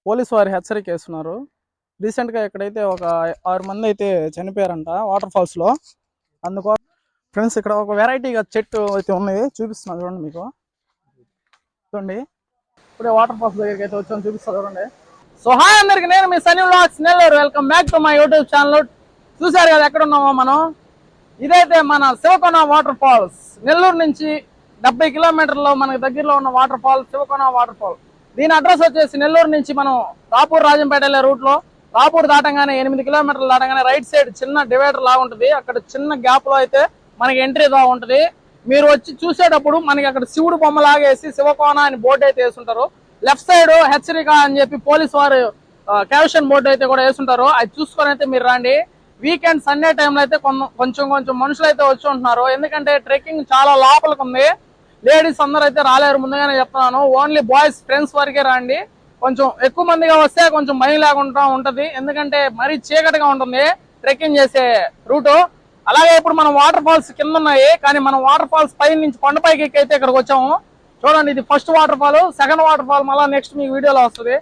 Police వారి హెచ్చరిక వేస్తున్నారు. రీసెంట్గా ఎక్కడైతే ఒక 6 మంది అయితే చనిపోయారంట వాటర్ ఫాల్స్ లో. అందుకోసం ఫ్రెండ్స్ ఇక్కడ ఒక వెరైటీగా చెట్టు అయితే ఉంది, చూపిస్తున్నా చూడండి మీకు. చూడండి ఇప్పుడే వాటర్ ఫాల్స్ దగ్గరికి అయితే వచ్చాను, చూపిస్తా చూడండి. సో హాయ్ అందరికి, నేను మీ Sunny vlogs Nellore. Welcome back to my YouTube channel. చూసారు కదా ఎక్కడ ఉన్నామో మనం. ఇదైతే మన శివకోన వాటర్ ఫాల్స్. నెల్లూరు నుంచి 70 కిలోమీటర్లో మనకి దగ్గరలో ఉన్న వాటర్ ఫాల్ శివకోన వాటర్ ఫాల్. దీని అడ్రస్ వచ్చేసి నెల్లూరు నుంచి మనం రాపూర్ రాజంపేట వెళ్ళే రూట్ లో రాపూర్ దాటంగానే 8 కిలోమీటర్లు దాటంగానే రైట్ సైడ్ చిన్న డివైడర్ లాగా ఉంటుంది. అక్కడ చిన్న గ్యాప్ లో అయితే మనకి ఎంట్రీ దా ఉంటుంది. మీరు వచ్చి చూసేటప్పుడు మనకి అక్కడ శివుడు బొమ్మ లాగేసి శివకోన అని బోర్డు అయితే వేస్తుంటారు. లెఫ్ట్ సైడ్ హెచ్చరిక అని చెప్పి పోలీస్ వారు క్యాప్షన్ బోర్డు అయితే కూడా వేస్తుంటారు. అది చూసుకొని అయితే మీరు రండి. వీకెండ్ సండే టైంలో అయితే కొంచెం మనుషులు అయితే వచ్చి ఉంటున్నారు. ఎందుకంటే ట్రెక్కింగ్ చాలా లోపలికి ఉంది. లేడీస్ అందరూ అయితే రాలేరు, ముందుగానే చెప్తున్నాను. ఓన్లీ బాయ్స్ ఫ్రెండ్స్ వరకే రండి. కొంచెం ఎక్కువ మందిగా వస్తే కొంచెం భయం లేకుండా ఉంటది, ఎందుకంటే మరీ చీకటిగా ఉంటుంది ట్రెక్కింగ్ చేసే రూటు. అలాగే ఇప్పుడు మనం వాటర్ ఫాల్స్ కింద ఉన్నాయి, కానీ మనం వాటర్ ఫాల్స్ పై నుంచి కొండపైకి అయితే ఇక్కడికి వచ్చాము. చూడండి, ఇది first water fall. Second water fall మళ్ళీ నెక్స్ట్ మీకు వీడియోలో వస్తుంది.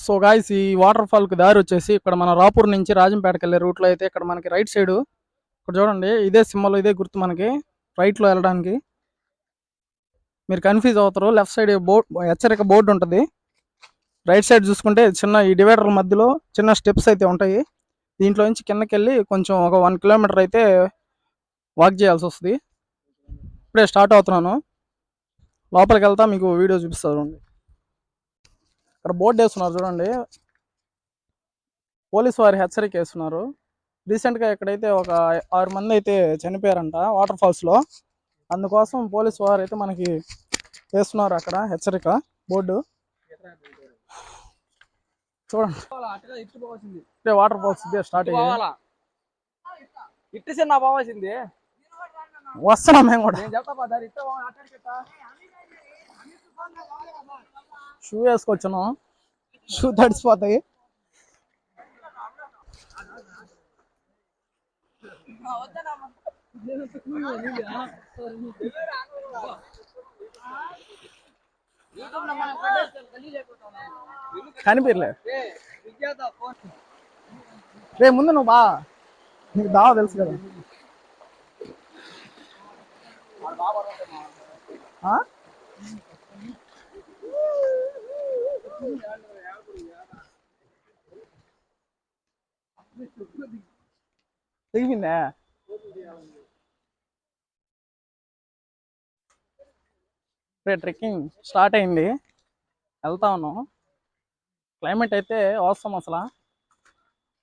సో గాయ్స్, ఈ వాటర్ ఫాల్ కి దారి వచ్చేసి ఇక్కడ మన రాపూర్ నుంచి రాజంపేటకి వెళ్ళే రూట్ లో అయితే ఇక్కడ మనకి రైట్ సైడ్ ఇక్కడ చూడండి, ఇదే సింబల్, ఇదే గుర్తు మనకి రైట్ లో వెళ్ళడానికి. మీరు కన్ఫ్యూజ్ అవుతారు. లెఫ్ట్ సైడ్ బోర్డ్ హెచ్చరిక బోర్డు ఉంటుంది. రైట్ సైడ్ చూసుకుంటే చిన్న ఈ డివైడర్ మధ్యలో చిన్న స్టెప్స్ అయితే ఉంటాయి. దీంట్లో నుంచి కిందకి వెళ్ళి కొంచెం ఒక 1 కిలోమీటర్ అయితే వాక్ చేయాల్సి వస్తుంది. ఇప్పుడే స్టార్ట్ అవుతున్నాను. లోపలికి వెళ్తా మీకు వీడియో చూపిస్తారు. ఇక్కడ బోర్డు వేస్తున్నారు చూడండి, పోలీసు వారి హెచ్చరిక వేస్తున్నారు. రీసెంట్గా ఎక్కడైతే ఒక 6 మంది అయితే చనిపోయారంట వాటర్ ఫాల్స్ లో. అందుకోసం పోలీసు వారు అయితే మనకి వేస్తున్నారు అక్కడ హెచ్చరిక బోర్డు. చూడండి, వాటర్ ఫాల్స్ ఇదే స్టార్ట్ అయ్యింది. వస్తున్నాం మేము కూడా. Shoe వేసుకొచ్చున్నాం, shoe తడిసిపోతాయి. కనిపిర్లే రే ముందు నువ్వు బా, నీకు దావా తెలుసు కదా. తెగిపోయిందా? ట్రెక్కింగ్ స్టార్ట్ అయింది, వెళ్తా ఉన్నాం. క్లైమేట్ అయితే అవసరం అసలు.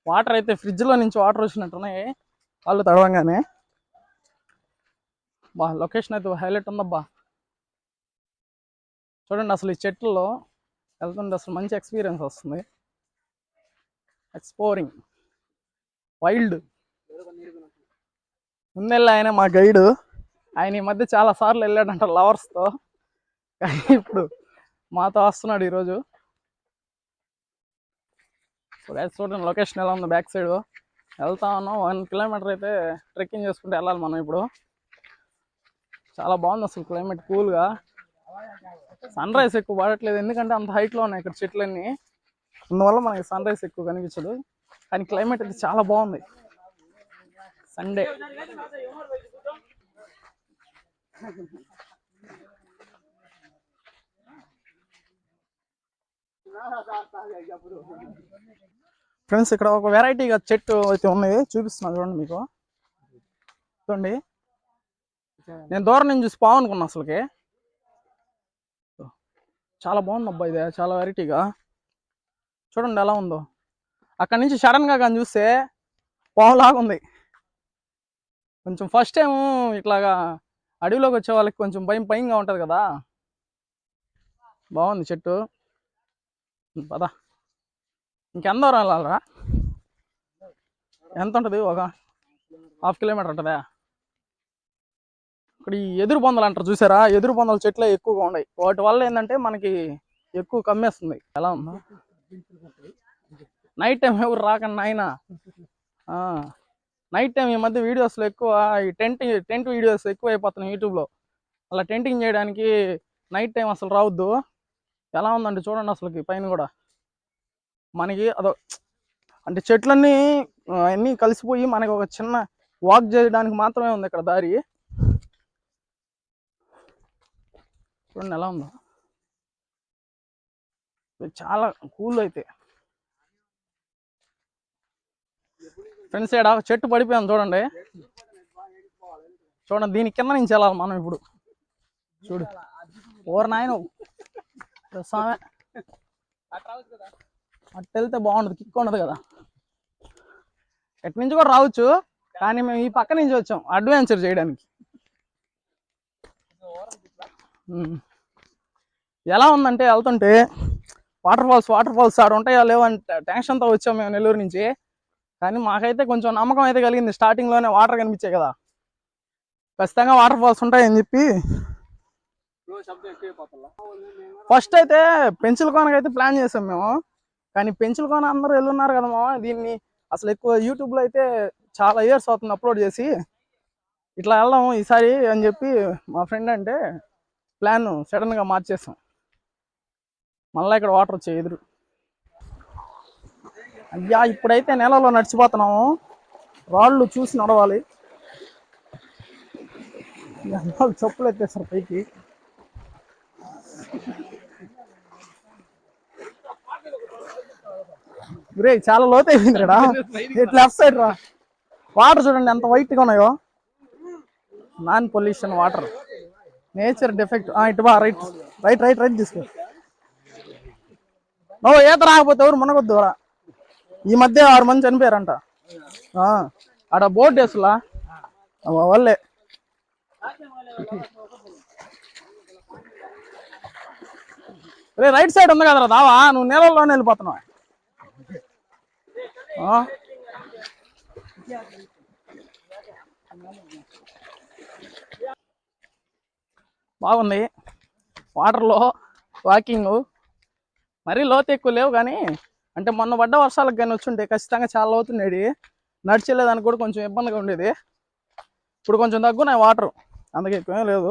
వాటర్ అయితే ఫ్రిడ్జ్లో నుంచి వాటర్ వచ్చినట్టున్నాయి వాళ్ళు తడవంగానే. బా లొకేషన్ అయితే హైలైట్ ఉందబ్బా. చూడండి, అసలు ఈ చెట్లలో వెళ్తుంటే అసలు మంచి ఎక్స్పీరియన్స్ వస్తుంది. Exploring wild. ముందెళ్ళి ఆయన మా గైడ్, ఆయన ఈ మధ్య చాలా సార్లు వెళ్ళాడంట లవర్స్తో, కానీ ఇప్పుడు మాతో వస్తున్నాడు ఈరోజు. చూడండి లొకేషన్ ఎలా ఉంది. బ్యాక్ సైడ్ వెళ్తా ఉన్నాం. 1 కిలోమీటర్ అయితే ట్రెక్కింగ్ చేసుకుంటూ వెళ్ళాలి మనం ఇప్పుడు. చాలా బాగుంది అసలు క్లైమేట్, కూల్గా. సన్ రైజ్ ఎక్కువ పడట్లేదు, ఎందుకంటే అంత హైట్లో ఉన్నాయి ఇక్కడ చెట్లన్నీ. అందువల్ల మనకి సన్ రైజ్ ఎక్కువ కనిపించదు, కానీ క్లైమేట్ అయితే చాలా బాగుంది. సండే ఫ్రెండ్స్, ఇక్కడ ఒక వెరైటీగా చెట్టు అయితే ఉంది, చూపిస్తున్నా చూడండి మీకు. చూడండి, నేను దూరం నుంచి చూసి పావనుకున్నా అసలుకి. చాలా బాగుంది అబ్బా, ఇదే చాలా వెరైటీగా. చూడండి ఎలా ఉందో. అక్కడ నుంచి సడన్ గా కానీ చూస్తే పావులాగా ఉంది. కొంచెం ఫస్ట్ టైం ఇట్లాగా అడవిలోకి వచ్చే వాళ్ళకి కొంచెం భయంగా ఉంటుంది కదా. బాగుంది చెట్టు. పదా ఇంకెంత దూరం వెళ్ళాలరా? ఎంత ఉంటుంది? ఒక 1/2 కిలోమీటర్ ఉంటుందా? ఇక్కడ ఈ ఎదురు బొందలు అంటారు చూసారా, ఎదురు బొందల చెట్లే ఎక్కువగా ఉన్నాయి. వాటి వల్ల ఏంటంటే మనకి ఎక్కువ కమ్మేస్తుంది. ఎలా ఉందా నైట్ టైం ఎవరు రాకండి ఆయన. నైట్ టైం ఈ మధ్య వీడియోస్లో ఎక్కువ ఈ టెంట్ వీడియోస్ ఎక్కువ అయిపోతున్నాయి యూట్యూబ్లో. అలా టెంటింగ్ చేయడానికి నైట్ టైం అసలు రావద్దు. ఎలా ఉందండి చూడండి అసలుకి పైన కూడా మనకి అదో అంటే చెట్లన్నీ అన్నీ కలిసిపోయి మనకి ఒక చిన్న వాక్ చేయడానికి మాత్రమే ఉంది ఇక్కడ దారి. చూడండి ఎలా ఉందో, చాలా కూల్ అయితే. ఫ్రెండ్స్ ఇక్కడ చెట్టు పడిపోయాం చూడండి. చూడండి దీని కింద నుంచి వెళ్ళాలి మనం ఇప్పుడు. చూడు ఓర్ నాయన స్వామి, అట్టు వెళ్తే బాగుండదు, కిక్ ఉండదు కదా. ఎటు నుంచి కూడా రావచ్చు, కానీ మేము ఈ పక్క నుంచి వచ్చాం అడ్వెంచర్ చేయడానికి. ఎలా ఉందంటే వెళ్తుంటే వాటర్ ఫాల్స్ ఆడ ఉంటాయా లేవంటే టెన్షన్తో వచ్చాం మేము నెల్లూరు నుంచి. కానీ మాకైతే కొంచెం నమ్మకం అయితే కలిగింది, స్టార్టింగ్లోనే వాటర్ కనిపించాయి కదా, ఖచ్చితంగా వాటర్ ఫాల్స్ ఉంటాయని చెప్పి. ఫస్ట్ అయితే పెంచులకోనకైతే ప్లాన్ చేసాం మేము, కానీ పెంచులకోన అందరూ వెళ్ళున్నారు కదా మామ. దీన్ని అసలు ఎక్కువ యూట్యూబ్లో అయితే చాలా ఇయర్స్ అవుతుంది అప్లోడ్ చేసి. ఇట్లా వెళ్దాం ఈసారి అని చెప్పి మా ఫ్రెండ్ అంటే ప్లాన్ సడన్గా మార్చేసాం. మళ్ళీ ఇక్కడ వాటర్ వచ్చాయి ఎదురు. అయ్యా ఇప్పుడైతే నెలలో నడిచిపోతున్నాము, రాళ్ళు చూసి నడవాలి. చెప్పులు ఎత్తేస్తారు పైకి. బ్రేక్ చాలా లోతు అయిపోయింది ఇక్కడ. లెఫ్ట్ సైడ్ రా, వాటర్ చూడండి ఎంత వైట్గా ఉన్నాయో. Non pollution water, nature defect. ఇటు బా, రైట్ రైట్ రైట్ రైట్ తీసుకో. నువ్వు ఈత రాకపోతే ఎవరు మునగొద్దు. ఈ మధ్య 6 మంది చనిపోయారంట ఆడ బోట్ వేసులా వాళ్ళే. రే రైట్ సైడ్ ఉంది కదరా దావా, నువ్వు నీళ్ళల్లోనే వెళ్ళిపోతున్నావు. బాగుంది వాటర్లో వాకింగ్. మరీ లోతు ఎక్కువ లేవు కానీ, అంటే మొన్న పడ్డ వర్షాలకు కానీ వచ్చుంటే ఖచ్చితంగా చాలా లోతుండేది. నడిచేలేదానికి కూడా కొంచెం ఇబ్బందిగా ఉండేది. ఇప్పుడు కొంచెం తగ్గున్నాయి వాటర్, అందుకే ఎక్కువేం లేదు.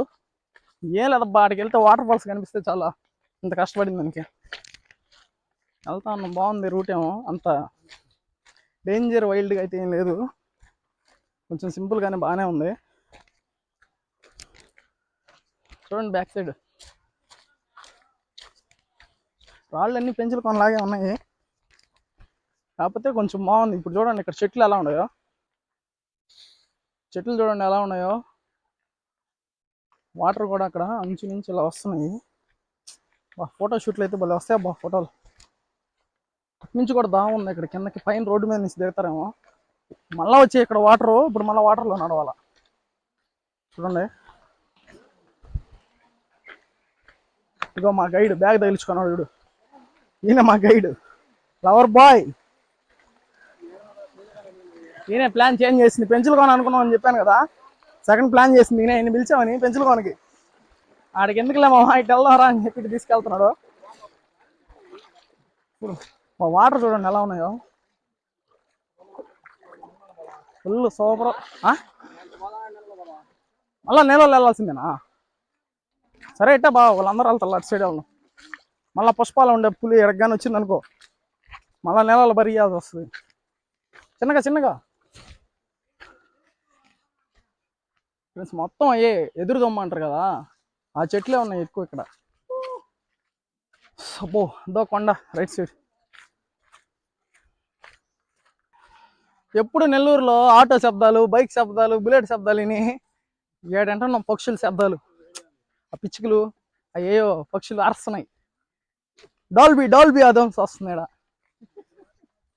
ఏం లేదబ్బా, ఆడికి వెళ్తే వాటర్ ఫాల్స్ కనిపిస్తే చాలా ఇంత కష్టపడింది దానికి. వెళ్తా ఉన్నాం, బాగుంది రూట్. ఏమో అంత డేంజర్ వైల్డ్గా అయితే ఏం లేదు, కొంచెం సింపుల్గానే బాగానే ఉంది. చూడండి బ్యాక్ సైడ్ రాళ్ళన్నీ పెంచులకోనలాగే ఉన్నాయి, కాకపోతే కొంచెం బాగుంది. ఇప్పుడు చూడండి ఇక్కడ చెట్లు ఎలా ఉన్నాయో, చెట్లు చూడండి ఎలా ఉన్నాయో. వాటర్ కూడా అక్కడ అంచు నుంచి ఇలా వస్తున్నాయి. ఫోటో షూట్లు అయితే భలే వస్తాయి అబ్బా ఫోటోలు. నుంచి కూడా దాము ఉంది ఇక్కడ కిందకి, పైన రోడ్డు మీద నుంచి దిగుతారేమో. మళ్ళీ వచ్చి ఇక్కడ వాటరు, ఇప్పుడు మళ్ళీ వాటర్లో నడవాలా. చూడండి ఇగో మా గైడ్ బ్యాగ్ తగిలించుకున్నాడు చూడు, ఈయన మా గైడ్ లవర్ బాయ్. ఈయనే ప్లాన్ చేంజ్ చేసింది, పెంచులకోన అనుకున్నాం అని చెప్పాను కదా. సెకండ్ ప్లాన్ చేసింది ఈయన, ఈయన పిలిచామని పెంచులకోనకి. ఆడికి ఎందుకులే మా ఇటు వెళ్దారా అని చెప్పి తీసుకెళ్తున్నాడు. మా వాటర్ చూడండి ఎలా ఉన్నాయో, ఫుల్ సూపర్. మళ్ళీ నీళ్ళలో వెళ్ళాల్సిందేనా? సరే ఇట్టా బాగా వాళ్ళందరూ వెళ్తారు అటు సైడ్ వెళ్దాం. మళ్ళీ పుష్పాలు ఉండే పులి ఎడగానే వచ్చింది అనుకో, మళ్ళీ నీళ్ళలో బరియాల్సి వస్తుంది. చిన్నగా చిన్నగా ఫ్రెండ్స్, మొత్తం అయ్యే ఎదురు దొమ్మంటారు కదా, ఆ చెట్లే ఉన్నాయి ఎక్కువ ఇక్కడ. అబ్బో అదో కొండ రైట్ సైడ్. ఎప్పుడు నెల్లూరులో ఆటో శబ్దాలు, బైక్ శబ్దాలు, బుల్లెట్ శబ్దాలు విని ఏడంటున్నాం పక్షుల శబ్దాలు. ఆ పిచ్చుకలు అయ్యో పక్షులు అరుస్తున్నాయి. డాల్బీ అదోమ్స్ వస్తుంది ఇక్కడ.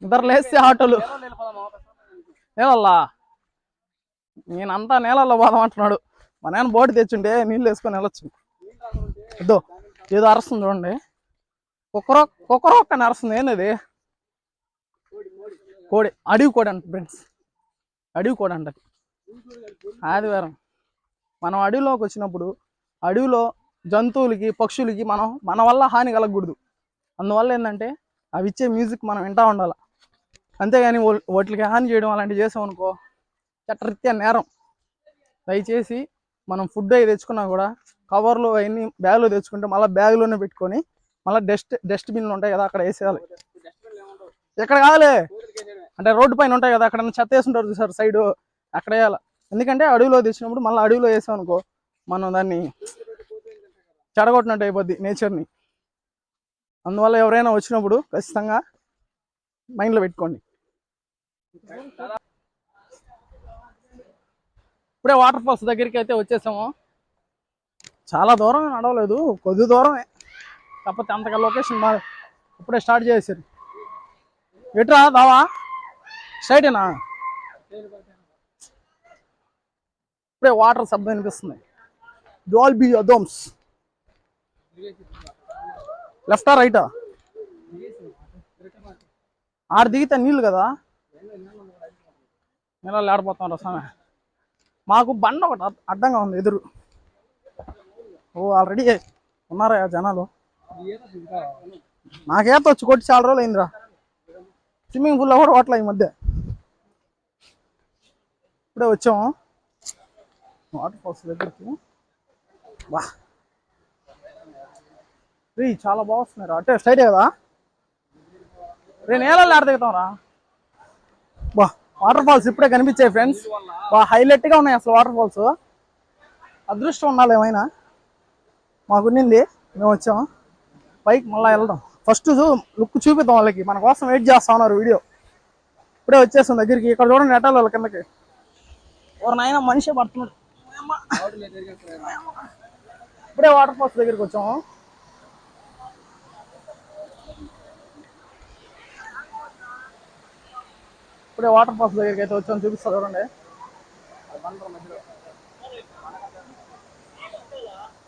ఇద్దరు లేస్తే ఆటోలు. నేలల్లా నేనంతా నేలల్లో పోదాం అంటున్నాడు. మా నాన్న బోటు తెచ్చుంటే నీళ్ళు వేసుకొని వెళ్ళొచ్చు. ఇద్దో ఏదో అరుస్తుంది చూడండి, కుక్కరో అని అరుస్తుంది. ఏంది కోడి, అడవి కోడి అంట ఫ్రెండ్స్, అడవి కోడి అంట. ఆదివారం మనం అడవిలోకి వచ్చినప్పుడు అడవిలో జంతువులకి పక్షులకి మన వల్ల హాని కలగకూడదు. అందువల్ల ఏంటంటే అవి ఇచ్చే మ్యూజిక్ మనం వింటూ ఉండాలి. అంతేగాని వాటికి హాని చేయడం అలాంటివి చేసామనుకో చట్టరీత్యా నేరం. దయచేసి మనం ఫుడ్ అవి తెచ్చుకున్నా కూడా కవర్లు అవన్నీ బ్యాగ్లో తెచ్చుకుంటే మళ్ళీ బ్యాగ్లోనే పెట్టుకొని మళ్ళీ డస్ట్బిన్లు ఉంటాయి కదా అక్కడ వేసేయాలి. ఎక్కడ కావాలి అంటే రోడ్డు పైన ఉంటాయి కదా, అక్కడ చెత్త వేసుంటారు చూసారు సైడు, అక్కడ వేయాలి. ఎందుకంటే అడవిలో తెచ్చినప్పుడు మళ్ళీ అడవిలో వేసాం అనుకో మనం దాన్ని చెడగొట్టినట్టు అయిపోద్ది నేచర్ని. అందువల్ల ఎవరైనా వచ్చినప్పుడు ఖచ్చితంగా మైండ్లో పెట్టుకోండి. ఇప్పుడే వాటర్ ఫాల్స్ దగ్గరికి అయితే వచ్చేసాము. చాలా దూరం నడవలేదు, కొద్ది దూరమే, కాకపోతే అంతగా లొకేషన్ బాగా ఇప్పుడే స్టార్ట్ చేశారు. ఎట్రా దావా స్ట్రైటేనా? ఇప్పుడే వాటర్ శబ్దం అనిపిస్తుంది. డాల్బీ అదోమ్స్. లెఫ్టా రైటా? ఆడ దిగితే నీళ్ళు కదా, నీళ్ళు ఆడిపోతాం రసమే. మాకు బండ ఒకటి అడ్డంగా ఉంది ఎదురు. ఓ ఆల్రెడీ ఉన్నారా జనాలు? నాకేత వచ్చి కొట్టి చాలా రోజులు అయిందిరా. స్విమ్మింగ్ పూల్లో కూడా కొట్టలే ఈ మధ్య. ఇప్పుడే వచ్చాము వాటర్ ఫాల్స్ దగ్గరికి. బా రీ చాలా బాగుస్తున్నారా? అంటే స్ట్రైటే కదా రే, నేలల్లో ఆడ దిగుతాం రా. బా వాటర్ ఫాల్స్ ఇప్పుడే కనిపించాయి ఫ్రెండ్స్. బా హైలైట్గా ఉన్నాయి అసలు వాటర్ ఫాల్స్. అదృష్టం ఉండాలి ఏమైనా. మాకున్నింది, మేము వచ్చాము. పైకి మళ్ళీ వెళ్దాం. ఫస్ట్ లుక్ చూపిద్దాం వాళ్ళకి, మన కోసం వెయిట్ చేస్తా ఉన్నారు వీడియో. ఇప్పుడే వచ్చేసాం దగ్గరికి. ఇక్కడ చూడండి ఎటాలి వాళ్ళ కిందకి. ఎవరు నాయన మనిషి పడుతున్నాడు. ఇప్పుడే వాటర్ ఫాల్స్ దగ్గరికి వచ్చాము. ఇప్పుడే వాటర్ ఫాల్స్ దగ్గరికి అయితే వచ్చాము, చూపిస్తా చూడండి.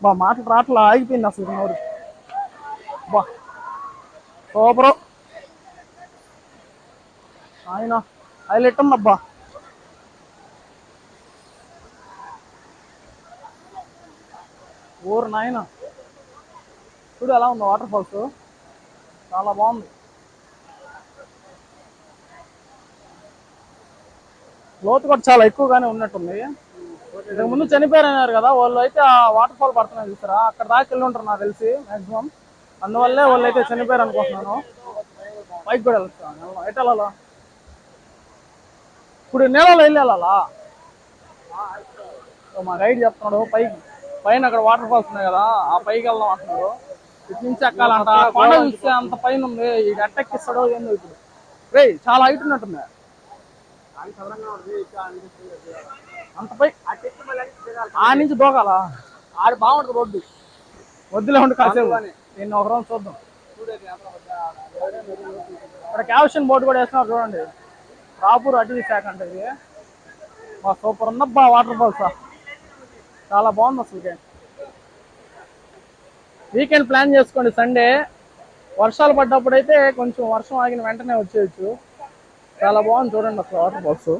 బా మాటలు రాట్లా, ఆగిపోయింది అసలు నోరు. బా సూపరు ఆయన, హైలైట్ ఉందబ్బా. ఊరు నాయన చూడు ఎలా ఉంది వాటర్ ఫాల్స్, చాలా బాగుంది. లోతు కూడా చాలా ఎక్కువగానే ఉన్నట్టుంది. ఇంతకు ముందు చనిపోయారన్నారు కదా వాళ్ళు, అయితే ఆ వాటర్ ఫాల్ పడుతున్నాయి చూసారా, అక్కడ దాకా వెళ్ళి ఉంటారు నాకు తెలిసి మాక్సిమం. అందువల్లే వాళ్ళు అయితే చనిపోయారు అనుకుంటున్నాను. పైకి కూడా వెళ్తాను. ఎటు వెళ్ళాలా ఇప్పుడు? నీళ్ళలో వెళ్ళి వెళ్ళాలా? మా గైడ్ చెప్తున్నాడు పైన అక్కడ వాటర్ ఫాల్స్ ఉన్నాయి కదా, ఆ పైకి వెళ్దాం అంటున్నాడు. ఇటు నుంచి ఎక్కాలంట. కొండ చూస్తే అంత పైన ఉంది, ఇది ఎట్టెక్కిస్తాడో ఏందో. ఇప్పుడు రే చాలా హైట్ ఉన్నట్టుంది. అంత పై ఆ నుంచి దూకాలా? ఆడ బాగుంటుంది రోడ్డు. వద్దులే ఉండి కాసేపు, నేను ఒక రోజు చూద్దాం. ఇక్కడ క్యాప్షన్ బోర్డు కూడా వేస్తున్నారు చూడండి, రాపూర్ అటవీ శాఖ అంటే. ఇది మా సూపర్ ఉందబ్బా వాటర్ ఫాల్స్, చాలా బాగుంది అసలుకే. వీకెండ్ ప్లాన్ చేసుకోండి సండే. వర్షాలు పడ్డప్పుడు అయితే కొంచెం వర్షం ఆగిన వెంటనే వచ్చేయచ్చు. చాలా బాగుంది చూడండి అసలు వాటర్ ఫాల్స్.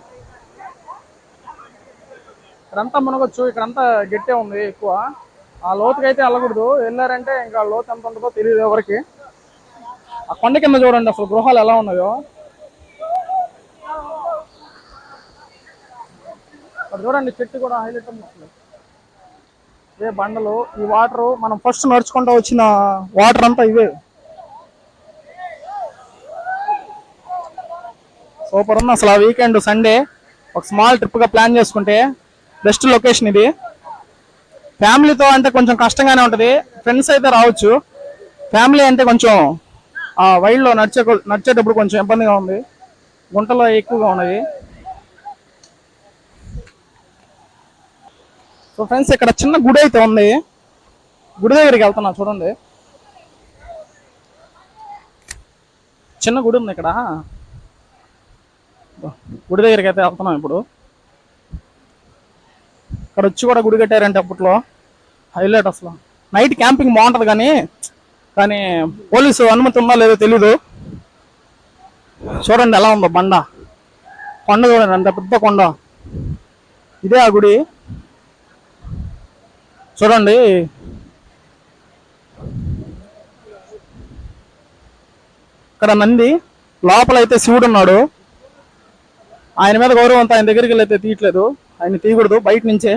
ఇక్కడంతా మునగొచ్చు, ఇక్కడంతా గట్టే ఉంది ఎక్కువ. ఆ లోతుకి అయితే వెళ్ళకూడదు, వెళ్ళారంటే ఇంకా లోతు ఎంత ఉంటుందో తెలియదు ఎవరికి. ఆ కొండ కింద చూడండి అసలు గృహాలు ఎలా ఉన్నాయో. అక్కడ చూడండి చెట్టు కూడా హైలైట్ ఉంది అసలు. ఇవే బండలు, ఈ వాటర్ మనం ఫస్ట్ నడుచుకుంటూ వచ్చిన వాటర్ అంతా ఇవే. సూపర్ ఉంది అసలు. ఆ వీకెండ్ సండే ఒక స్మాల్ ట్రిప్గా ప్లాన్ చేసుకుంటే బెస్ట్ లొకేషన్ ఇది. ఫ్యామిలీతో అంటే కొంచెం కష్టంగానే ఉంటుంది, ఫ్రెండ్స్ అయితే రావచ్చు. ఫ్యామిలీ అంటే కొంచెం ఆ వైల్డ్లో నడిచేటప్పుడు కొంచెం ఇబ్బందిగా ఉంది, గుంటలో ఎక్కువగా ఉన్నాయి. సో ఫ్రెండ్స్ ఇక్కడ చిన్న గుడి అయితే ఉంది, గుడి దగ్గరికి వెళ్తున్నా చూడండి. చిన్న గుడి ఉంది ఇక్కడ, గుడి దగ్గరికి అయితే వెళ్తున్నాం ఇప్పుడు. ఇక్కడ వచ్చి కూడా గుడి కట్టారంటే అప్పట్లో, హైలైట్ అసలు. నైట్ క్యాంపింగ్ బాగుంటుంది కానీ పోలీసు అనుమతి ఉందా లేదో తెలీదు. చూడండి ఎలా ఉందో కొండ చూడండి, అంత పెద్ద కొండ. ఇదే ఆ గుడి. చూడండి ఇక్కడ నంది, లోపలైతే శివుడు ఉన్నాడు. ఆయన మీద గౌరవంతో ఆయన దగ్గరికి వెళ్ళి అయితే తీయట్లేదు, ఆయన తీయకూడదు బయట నుంచే.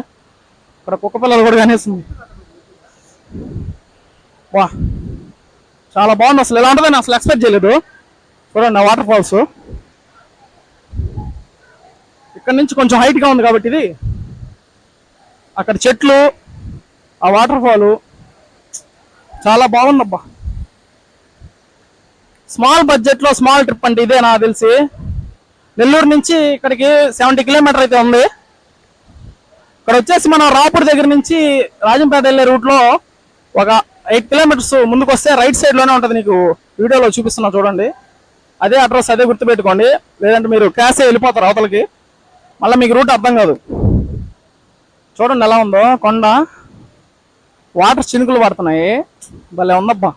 ఇక్కడ కుక్క పిల్లలు కూడా కనేస్తుంది. వా చాలా బాగుంది, అసలు ఎలా ఉంటుందని అసలు ఎక్స్పెక్ట్ చేయలేదు. చూడండి ఆ వాటర్ ఫాల్స్ ఇక్కడ నుంచి కొంచెం హైట్గా ఉంది కాబట్టి ఇది, అక్కడ చెట్లు, ఆ వాటర్ ఫాలు చాలా బాగుందబ్బా. స్మాల్ బడ్జెట్లో స్మాల్ ట్రిప్ అంటే ఇదే నాకు తెలిసి. నెల్లూరు నుంచి ఇక్కడికి 70 కిలోమీటర్ అయితే ఉంది. ఇక్కడ వచ్చేసి మనం రాపూర్ దగ్గర నుంచి రాజంపేట వెళ్ళే రూట్లో ఒక 8 కిలోమీటర్స్ ముందుకు వస్తే రైట్ సైడ్లోనే ఉంటుంది. నీకు వీడియోలో చూపిస్తున్నా చూడండి, అదే అడ్రస్, అదే గుర్తుపెట్టుకోండి. లేదంటే మీరు క్యాషే వెళ్ళిపోతారు అవతలకి, మళ్ళీ మీకు రూట్ అర్థం కాదు. చూడండి ఎలా ఉందో కొండ, వాటర్ చినుకులు పడుతున్నాయి, భలే ఉందబ్బా.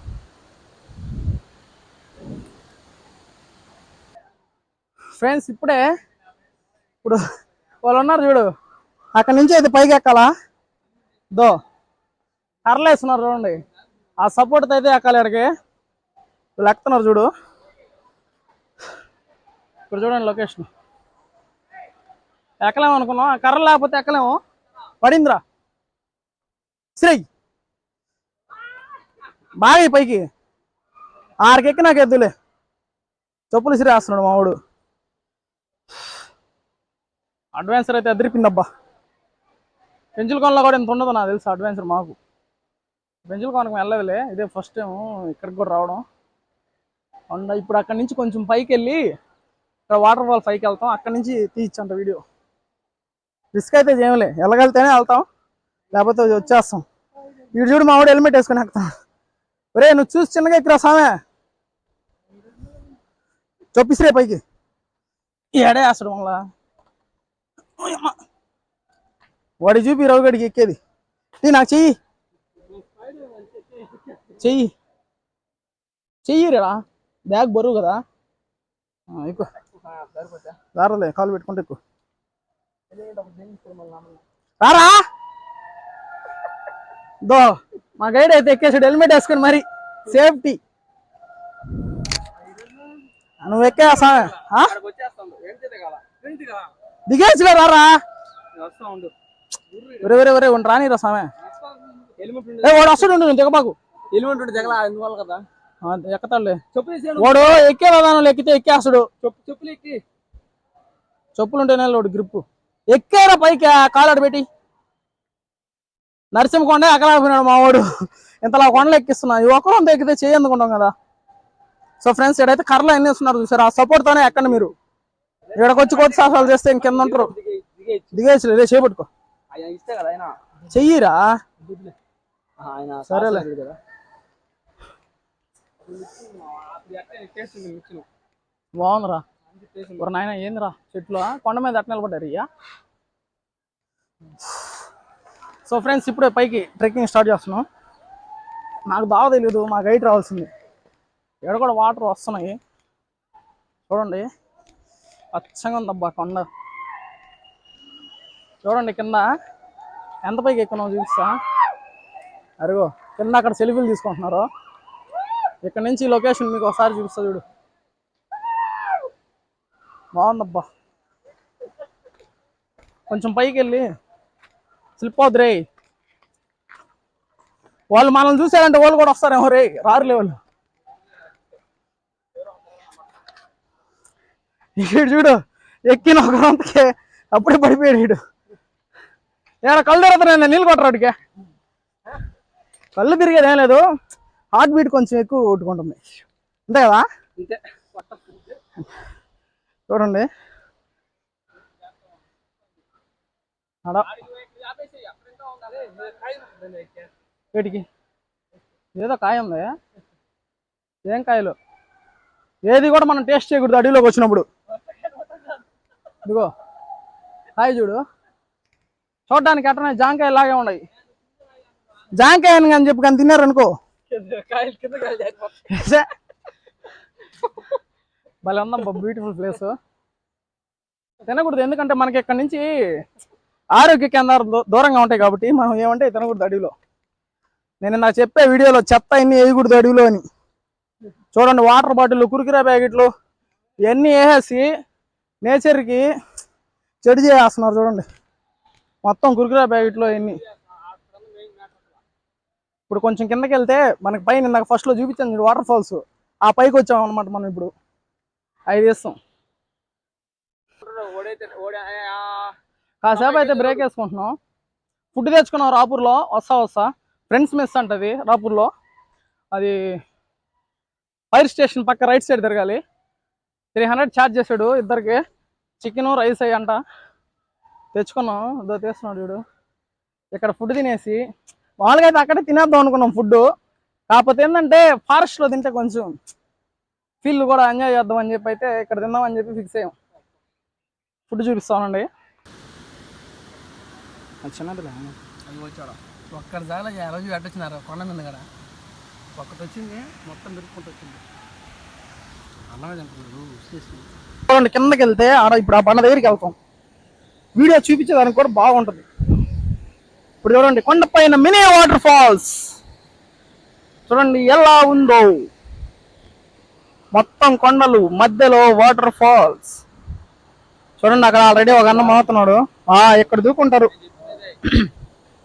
ఫ్రెండ్స్ ఇప్పుడు వాళ్ళు ఉన్నారు చూడు, అక్కడి నుంచి అయితే పైకి ఎక్కాలా, దో కర్రలేస్తున్నారు చూడండి, ఆ సపోర్ట్ అయితే ఎక్కాలి. అక్కడికి వీళ్ళు ఎక్కుతున్నారు చూడు, ఇప్పుడు చూడండి లొకేషన్. ఎక్కలేము అనుకున్నాం, కర్ర లేకపోతే ఎక్కలేము. పడిందిరా శ్రీ బాగా పైకి 6కి ఎక్కి నాకు ఎద్దులే, చెప్పులు శ్రీ వేస్తున్నాడు మావాడు. అడ్వెంచర్ అయితే అదిరిపిందబ్బా. పెంచులకోనలో కూడా ఇంత ఉండదు నాకు తెలుసు అడ్వెంచర్. మాకు పెంచులకోనకు వెళ్ళదులే, ఇదే ఫస్ట్ టైం ఇక్కడికి కూడా రావడం. అండ్ ఇప్పుడు అక్కడి నుంచి కొంచెం పైకి వెళ్ళి ఇక్కడ వాటర్ ఫాల్ పైకి వెళ్తాం, అక్కడి నుంచి తీయచ్చంట వీడియో. రిస్క్ అయితే చేయలే, వెళ్ళగలితేనే వెళ్తాం, లేకపోతే వచ్చేస్తాం. వీడు చూడు మావాడు హెల్మెట్ వేసుకుని ఎక్కుతాం. ఒరే నువ్వు చూసి చిన్నగా ఎక్కిరా సామే, చొప్పిసిరే పైకి ఏడే వేస్తాడు మళ్ళా. వాడి చూపి రవిగడికి ఎక్కేది. నాకు చెయ్యి చెయ్యి చెయ్యిరా, బ్యాగ్ బరువు కదా, ఎక్కువ దారలే, కాలు పెట్టుకుంటే ఎక్కువ రారా. దో మా గైడ్ అయితే ఎక్కేసాడు హెల్మెట్ వేసుకుని, మరి సేఫ్టీ. నువ్వు ఎక్కేసా దిగేసిలే రారా. ఒరే ఒరే ఒరే ఉండి రానిరా సామె, వాడు వస్తాడు, నువ్వు దిగబాకు. హెల్మెట్ ఉంటే దిగలా ఎందువల్ల కదా, ఎక్కతాడులే. వాడు ఎక్కే విధానంలో ఎక్కితే ఎక్కేస్తాడు. చెప్పులు ఎక్కి, చెప్పులు ఉంటేనే వాడు గ్రిప్. ఎక్కేరా పైకి కాలాడు పెట్టి, నరసింహకొండ ఎక్కలేకపోయినాడు మా వాడు. ఇంతలా కొండలు ఎక్కిస్తున్నా, ఈ ఒక్కరు ఎక్కితే చేయందుకుంటాం కదా. సో ఫ్రెండ్స్ ఇక్కడైతే కర్రలు అన్నీ వస్తున్నారు చూసారు, ఆ సపోర్ట్ తోనే ఎక్కండి మీరు. ఇక్కడికి వచ్చి కొత్త సాహసాలు చేస్తే ఇంకెంత ఉంటారు. దిగేసి లే, చేపట్టుకో చెయ్యిరా. సరేలే బాగుందిరా. ఒక నాయన ఏందిరా చెట్లు కొండ మీద ఎట్ట నిలబడ్డారు ఇయ్యా. సో ఫ్రెండ్స్ ఇప్పుడే పైకి ట్రెక్కింగ్ స్టార్ట్ చేస్తున్నాం. నాకు దావ తెలియదు, మా గైడ్ రావాల్సింది. ఇక్కడ కూడా వాటర్ వస్తున్నాయి చూడండి, పచ్చగా ఉందబ్బా కొండ. చూడండి కింద ఎంత పైకి ఎక్కున్నావు చూపిస్తా. అరుగో కింద అక్కడ సెల్ఫీలు తీసుకుంటున్నారు. ఇక్కడ నుంచి లొకేషన్ మీకు ఒకసారి చూపిస్తా చూడు, బాగుందబ్బా. కొంచెం పైకి వెళ్ళి స్లిప్ అవుద్ది రే. వాళ్ళు మనల్ని చూసారంటే వాళ్ళు కూడా వస్తారేమో రే, రారులే వాళ్ళు. వీడు చూడు ఎక్కిన ఒక అంతకే అప్పుడే పడిపోయాడు వీడు. ఏడా కళ్ళు తిరుగుతున్నాయి, నీళ్ళు కొట్టరాడికే. కళ్ళు తిరిగేది ఏం లేదు, హార్ట్ బీట్ కొంచెం ఎక్కువ కొట్టుకుంటుంది అంతే కదా. చూడండి వీటికి ఏదో కాయ ఉంది, ఏం కాయలు ఏది కూడా మనం టేస్ట్ చేయకూడదు అడవిలోకి వచ్చినప్పుడు. ఇదిగో కాయ చూడు, చూడడానికి అట్టనే జాంకాయ లాగే ఉన్నాయి. జాంకాయ అని చెప్పి కానీ తిన్నారు అనుకో భలే ఉందమ్మా బ్యూటిఫుల్ ప్లేస్. తినకూడదు ఎందుకంటే మనకి ఇక్కడ నుంచి ఆరోగ్య కేంద్రాలు దూరంగా ఉంటాయి కాబట్టి మనం ఏమంటే తినకూడదు అడవిలో. నేను నాకు చెప్పే వీడియోలో చెత్త ఇన్ని వేయకూడదు అడవిలో అని. చూడండి వాటర్ బాటిల్, కురికిరా ప్యాకెట్లు ఇవన్నీ వేసేసి నేచర్కి చెడు చేస్తున్నారు. చూడండి మొత్తం కురికిరా ప్యాకెట్లు ఇవన్నీ. ఇప్పుడు కొంచెం కిందకి వెళ్తే మనకి పైన నాకు ఫస్ట్లో చూపించాను వాటర్ ఫాల్స్, ఆ పైకి వచ్చాం అనమాట. మనం ఇప్పుడు అవి తీస్తాం. కాసేపు అయితే బ్రేక్ వేసుకుంటున్నాం. ఫుడ్ తెచ్చుకున్నాం రాపూర్లో. వస్తా ఫ్రెండ్స్ మెస్ అంటది రాపూర్లో. అది ఫైర్ స్టేషన్ పక్క రైట్ సైడ్ తిరగాలి. 300 ఛార్జ్ చేశాడు ఇద్దరికి. చికెను రైస్ అయ్యి అంట తెచ్చుకున్నాం. ఇదో తీస్తున్నాడు వీడు. ఇక్కడ ఫుడ్ తినేసి మామూలుగా అయితే అక్కడే తినేద్దాం అనుకున్నాం ఫుడ్. కాకపోతే ఏంటంటే ఫారెస్ట్లో తింటే కొంచెం ఫీల్ కూడా ఎంజాయ్ చేద్దాం అని చెప్పి అయితే ఇక్కడ తిందామని చెప్పి ఫిక్స్ అయ్యాం. ఫుడ్ చూపిస్తామండి. చిన్నదిలే అది వచ్చాడు ఒక్కడి జాగా రోజు పెట్టొచ్చినారు కొండ మీద కదా. ఒక్కటి వచ్చింది మొత్తం దొరుకుకుంటూ వచ్చింది. అన్నమే తింటున్నారు. చూడండి కిందకి వెళ్తే ఆడ ఇప్పుడు ఆ బండ దగ్గరికి వెళ్తాం. వీడియో చూపించేదానికి కూడా బాగుంటుంది. ఇప్పుడు చూడండి కొండపైన మినీ వాటర్ ఫాల్స్ చూడండి ఎలా ఉందో. మొత్తం కొండలు మధ్యలో వాటర్ ఫాల్స్ చూడండి. అక్కడ ఆల్రెడీ ఒక అన్న మోతున్నాడు. ఇక్కడ దూకుంటారు.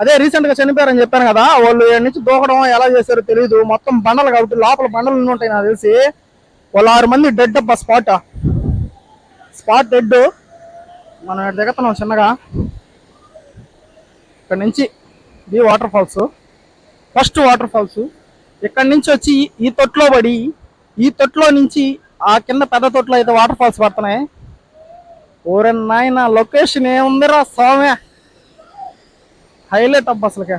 అదే రీసెంట్ గా చనిపోయారని చెప్పాను కదా, వాళ్ళు నుంచి దూకడం ఎలా చేశారో తెలియదు. మొత్తం బండలు కాబట్టి లోపల బండలు ఉంటాయి నాకు తెలిసి. వాళ్ళు 6 మంది డెడ్ అబ్బా. Spot dead. మనం ఇక్కడ దిగుతున్నాం చిన్నగా. ఇక్కడ నుంచి ఇది waterfalls, first waterfalls. ఇక్కడ నుంచి వచ్చి ఈ తొట్లో పడి, ఈ తొట్లో నుంచి ఆ కింద పెద్ద తొట్లో అయితే వాటర్ ఫాల్స్ పడుతున్నాయి. ఓరే నాయన లొకేషన్ ఏముందిరా స్వామి, హైలైట్ అబ్బా అసలుకే.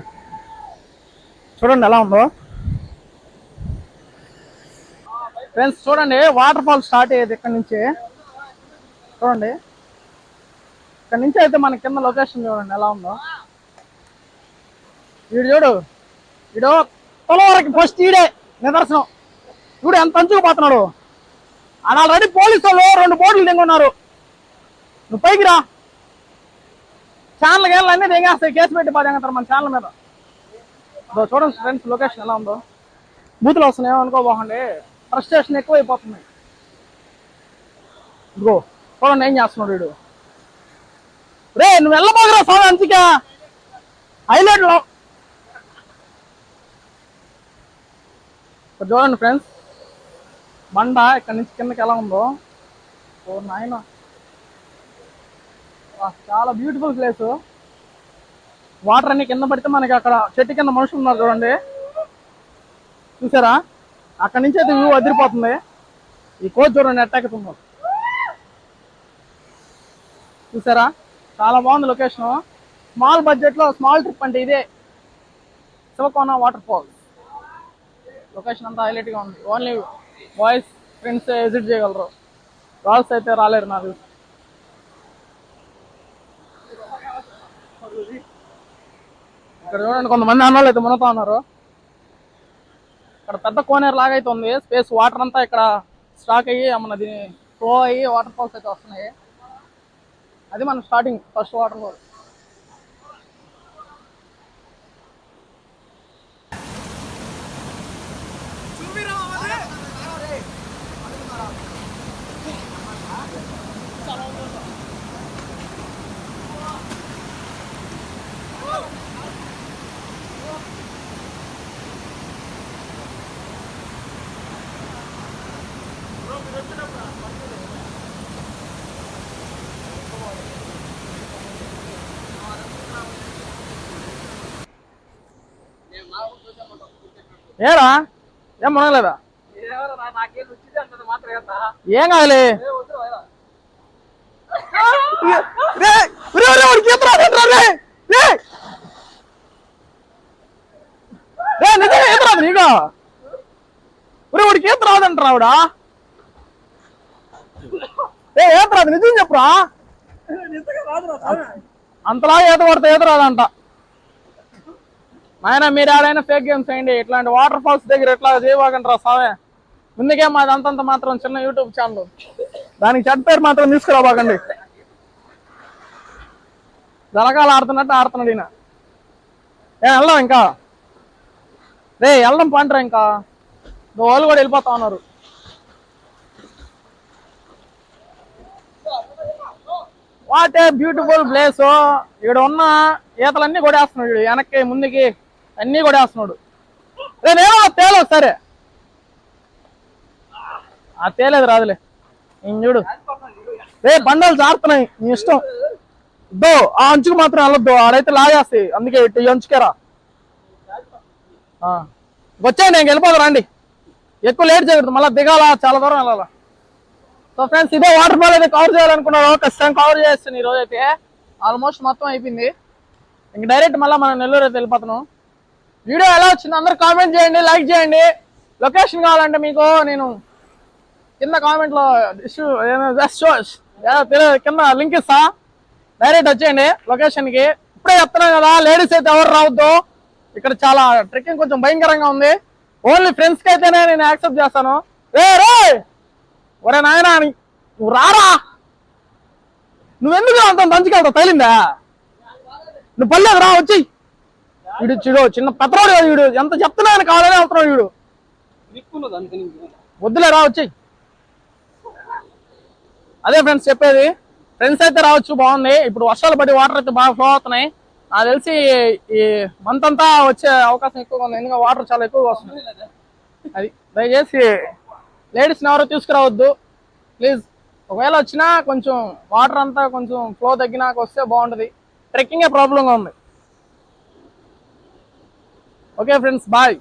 చూడండి ఎలా ఉందో ఫ్రెండ్స్. చూడండి వాటర్ ఫాల్స్ స్టార్ట్ అయ్యేది ఇక్కడ నుంచి. చూడండి ఇక్కడ నుంచి అయితే మన కింద లొకేషన్ చూడండి ఎలా ఉందో. వీడు తొలవరకి ఫస్ట్ ఈడే నిదర్శనం. వీడు ఎంత అంచుకుపోతున్నాడు. ఆల్రెడీ పోలీసు వాళ్ళు 2 బోట్లు దిగున్నారు. నువ్వు పైకి రా. ఛానల్ గేళ్ళు అన్నీ దిగేస్తాయి. కేసు పెట్టి బాగా మన ఛానల్ మీద. చూడండి ఫ్రెండ్స్ లొకేషన్ ఎలా ఉందో. బూతులు వస్తున్నాయి ఏమనుకోబోకండి. ఫ్రస్ట్రేషన్ ఎక్కువైపోతుంది. ఇదిగో చూడండి ఏం చేస్తున్నాడు వీడు. రే నువ్వు వెళ్ళబోగరా స్వామి అంచికా హైలైట్ లో. చూడండి ఫ్రెండ్స్ బండ ఇక్కడ నుంచి కిందకి ఎలా ఉందో. ఓ నాయన చాలా బ్యూటిఫుల్ ప్లేస్. వాటర్ అన్ని కింద పడితే మనకి అక్కడ చెట్టు కింద మనుషులు ఉన్నారు చూడండి. చూసారా అక్కడి నుంచి అయితే వ్యూ అదిరిపోతుంది. ఈ కోచ్ చూడండి ఎట్టెక్కుతుందో. చూసారా చాలా బాగుంది లొకేషన్. స్మాల్ బడ్జెట్లో స్మాల్ ట్రిప్ అంటే ఇదే శివకోన వాటర్ ఫాల్స్. లొకేషన్ అంతా హైలైట్గా ఉంది. ఓన్లీ బాయ్స్ ఫ్రెండ్స్ విజిట్ చేయగలరు. గర్ల్స్ అయితే రాలేరు నాకు. ఇక్కడ చూడండి కొంతమంది అన్నోళ్ళు అయితే మునుగుతా ఉన్నారు. ఇక్కడ పెద్ద కోనేరు లాగా అయితే ఉంది. స్పేస్ వాటర్ అంతా ఇక్కడ స్టాక్ అయ్యి మనది ఫ్లో అయ్యి వాటర్ ఫాల్స్ అయితే వస్తున్నాయి. అది మన స్టార్టింగ్ ఫస్ట్ వాటర్ ఫాల్. ఏరా ఏం మనలేదా? ఏం కాదులే. నిజంగా ఏం రాదు నీకు. వాడికి ఏం రాదంటారా ఆవిడ. ఏం రాదు నిజం చెప్పురా. అంతలా ఈత పడితే ఈత రాదంట. ఆయన మీరు ఆడైనా ఫేక్ గేమ్స్ వేయండి. ఇట్లాంటి వాటర్ ఫాల్స్ దగ్గర ఎట్లా చేయబాకంటారా సావే. ముందుకే మాది అంతంత మాత్రం చిన్న యూట్యూబ్ ఛానల్. దానికి చెడ్డ పేరు మాత్రం తీసుకురాబాకండి. జలకాలు ఆడుతున్నట్టు ఆడుతున్నాడు ఈయన. వెళ్దాం ఇంకా, రే వెళ్దాం పంటరా ఇంకా. వాళ్ళు కూడా వెళ్ళిపోతా ఉన్నారు. What a beautiful place. ఇక్కడ ఉన్న ఈతలన్నీ కొడేస్తున్నాడు వీడు, వెనక్కి ముందుకి అన్నీ కొడేస్తున్నాడు. నేనేమో తేలేదు సరే, ఆ తేలేదు రాదులే. నేను చూడు రే బండలు జారుతున్నాయి, నీ ఇష్టం. దో ఆ అంచుకు మాత్రం వెళ్ళొద్దు, ఆడైతే లాగేస్తాయి. అందుకే ఇటు ఈ అంచుకేరా. వచ్చాయి, నేను వెళ్ళిపోదు రండి. ఎక్కువ లేట్ చేయకూడదు, మళ్ళీ దిగాల, చాలా దూరం వెళ్ళాలా. సో ఫ్రెండ్స్, ఇదే వాటర్ ఫాల్ అయితే కవర్ చేయాలనుకున్నాను. ఖచ్చితంగా కవర్ చేస్తాను ఈ రోజు అయితే. ఆల్మోస్ట్ మొత్తం అయిపోయింది. ఇంక డైరెక్ట్ మళ్ళీ మనం నెల్లూరు అయితే వెళ్ళిపోతున్నాం. వీడియో ఎలా వచ్చింది అందరూ కామెంట్ చేయండి, లైక్ చేయండి. లొకేషన్ కావాలంటే మీకు నేను కింద కామెంట్లో కింద లింక్ ఇస్తా, డైరెక్ట్ వచ్చేయండి లొకేషన్కి. ఇప్పుడే చెప్తున్నాను కదా, లేడీస్ అయితే ఎవరు రావద్దు. ఇక్కడ చాలా ట్రెక్కింగ్ కొంచెం భయంకరంగా ఉంది. ఓన్లీ ఫ్రెండ్స్కి అయితేనే నేను యాక్సెప్ట్ చేస్తాను. రే ఒరే నాయనా, నువ్వు రారా, నువ్వెందుకు అంత దంచుకెళ్తావు, తగిలిందా? నువ్వు పర్లేదు రా, వచ్చి. వీడు చూడు చిన్న పెద్దవాడు కదా వీడు, ఎంత చెప్తున్నా ఆయన కావాలని వెళ్తున్నాడు వీడు. వద్దులే రా, వచ్చి. అదే ఫ్రెండ్స్ చెప్పేది, ఫ్రెండ్స్ అయితే రావచ్చు, బాగుంది. ఇప్పుడు వర్షాలు పడి వాటర్ అయితే బాగా ఫ్లో అవుతున్నాయి. నాకు తెలిసి ఈ మంత్ అంతా వచ్చే అవకాశం ఎక్కువగా ఉంది, ఎందుకంటే వాటర్ చాలా ఎక్కువగా వస్తుంది. అది దయచేసి లేడీస్ని ఎవరో తీసుకురావద్దు ప్లీజ్. ఒకవేళ వచ్చినా కొంచెం వాటర్ అంతా కొంచెం ఫ్లో తగ్గినాక వస్తే బాగుంటుంది. ట్రెక్కింగే ప్రాబ్లంగా ఉంది. Okay friends, bye.